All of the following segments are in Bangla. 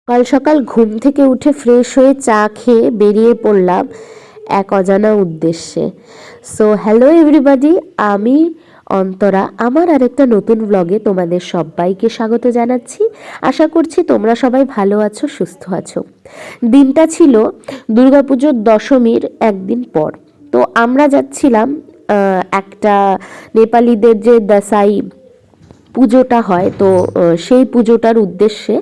সকাল সকাল ঘুম থেকে উঠে ফ্রেশ হয়ে চা খেয়ে বেরিয়ে পড়লাম এক অজানা উদ্দেশ্যে। সো হ্যালো এভরিবডি, আমি অন্তরা আমার আরেকটা নতুন ব্লগে তোমাদের সবাইকে স্বাগত জানাচ্ছি। আশা করছি তোমরা সবাই ভালো আছো, সুস্থ আছো। দিনটা ছিল দুর্গাপুজোর দশমীর একদিন পর। তো আমরা যাচ্ছিলাম একটা নেপালিদের যে দাসাই পুজোটা হয়, তো সেই পুজোটার উদ্দেশ্যে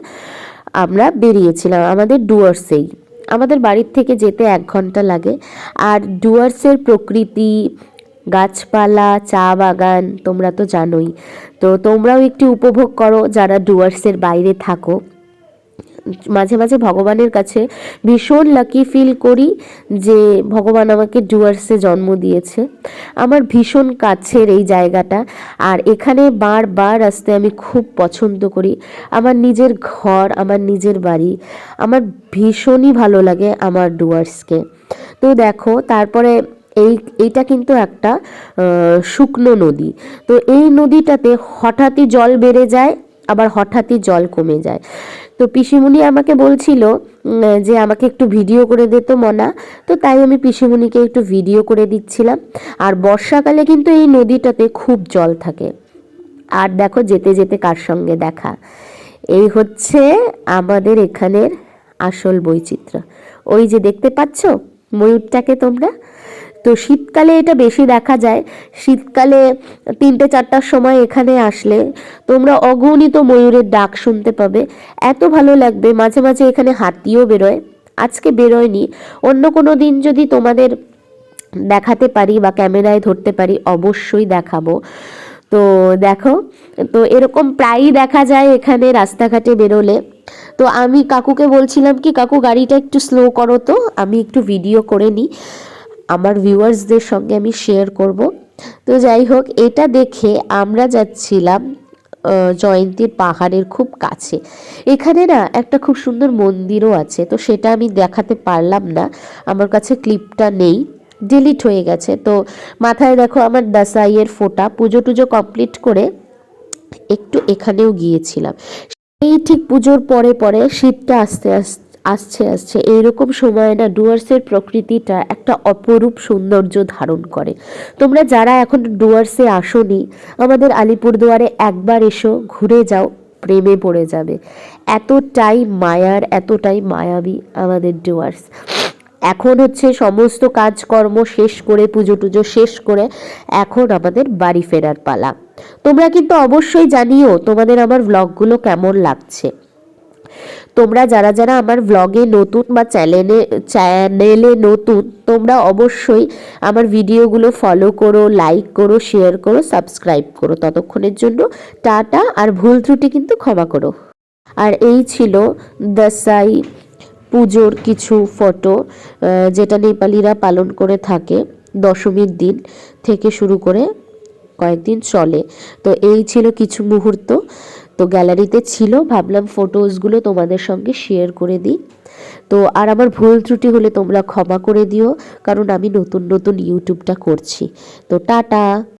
আমরা বেরিয়েছিলাম আমাদের ডুয়ার্সেই। আমাদের বাড়ির থেকে যেতে 1 ঘন্টা লাগে। আর ডুয়ার্সের প্রকৃতি, গাছপালা, চা বাগান তোমরা তো জানোই। তো তোমরাও একটু উপভোগ করো যারা ডুয়ার্সের বাইরে থাকো। মাঝে মাঝে ভগবানের কাছে ভীষণ লাকি ফিল করি যে ভগবান আমাকে ডুয়ার্সে জন্ম দিয়েছে। আমার ভীষণ কাছের এই জায়গাটা, আর এখানে বারবার আসতে আমি খুব পছন্দ করি। আমার নিজের ঘর, আমার নিজের বাড়ি, আমার ভীষণই ভালো লাগে আমার ডুয়ার্সকে। তো দেখো, তারপরে এইটা কিন্তু একটা শুকনো নদী। তো এই নদীটাতে হঠাৎই জল বেড়ে যায়, আবার হঠাৎই জল কমে যায়। তো পিসিমণি আমাকে বলছিল যে আমাকে একটু ভিডিও করে দে তো মনা। তো তাই আমি পিসিমণিকে একটু ভিডিও করে দিচ্ছিলাম। আর বর্ষাকালে কিন্তু এই নদীটাতে খুব জল থাকে। আর দেখো যেতে যেতে কার সঙ্গে দেখা, এই হচ্ছে আমাদের এখানের আসল বৈচিত্র্য। ওই যে দেখতে পাচ্ছ ময়ূরটাকে তোমরা, তো শীতকালে এটা বেশি দেখা যায়। শীতকালে 3টে-4টার সময় এখানে আসলে তোমরা অগণিত ময়ূরের ডাক শুনতে পাবে, এত ভালো লাগবে। মাঝে মাঝে এখানে হাতিও বেরোয়, আজকে বেরোয়নি। অন্য কোনো দিন যদি তোমাদের দেখাতে পারি বা ক্যামেরায় ধরতে পারি অবশ্যই দেখাবো। তো দেখো, তো এরকম প্রায়ই দেখা যায় এখানে রাস্তাঘাটে বেরোলে। তো আমি কাকুকে বলছিলাম কি, কাকু গাড়িটা একটু স্লো করো তো, আমি একটু ভিডিও করে নিই, আমার ভিউয়ার্সদের সঙ্গে আমি শেয়ার করব। তো যাই হোক, এটা দেখে আমরা যাচ্ছিলাম জয়ন্তীর পাহাড়ের খুব কাছে। এখানে না একটা খুব সুন্দর মন্দিরও আছে, তো সেটা আমি দেখাতে পারলাম না, আমার কাছে ক্লিপটা নেই, ডিলিট হয়ে গেছে। তো মাথায় দেখো আমার দাসাইয়ের ফোঁটা, পুজো টুজো কমপ্লিট করে একটু এখানেও গিয়েছিলাম। এই ঠিক পুজোর পরে পরে শীতটা আস্তে আস্তে আসছে এইরকম সময় না ডুয়ার্সের প্রকৃতিটা একটা অপরূপ সৌন্দর্য ধারণ করে। তোমরা যারা এখন ডুয়ার্সে আসোনি, আমাদের আলিপুরদুয়ারে একবার এসো, ঘুরে যাও, প্রেমে পড়ে যাবে। এতটাই মায়ার, এতটাই মায়াবী আমাদের ডুয়ার্স। এখন হচ্ছে সমস্ত কাজকর্ম শেষ করে, পুজো টুজো শেষ করে এখন আমাদের বাড়ি ফেরার পালা। তোমরা কিন্তু অবশ্যই জানিও তোমাদের আমার ব্লগগুলো কেমন লাগছে। তোমরা যারা যারা আমার ব্লগে নতুন বা চ্যানেলে নতুন, তোমরা অবশ্যই আমার ভিডিওগুলো ফলো করো, লাইক করো, শেয়ার করো, সাবস্ক্রাইব করো। ততক্ষণের জন্য টাটা, আর ভুল ত্রুটি কিন্তু ক্ষমা করো। আর এই ছিল দাসাই পুজোর কিছু ফটো, যেটা নেপালিরা পালন করে থাকে দশমীর দিন থেকে শুরু করে কয়েকদিন চলে। তো এই ছিল কিছু মুহূর্ত, তো গ্যালারিতে ছিল, ভাবলাম ফটোসগুলো তোমাদের সঙ্গে শেয়ার করে দিই। তো আর আমার ভুল ত্রুটি হলে তোমরা ক্ষমা করে দিও, কারণ আমি নতুন নতুন ইউটিউবটা করছি। তো টাটা।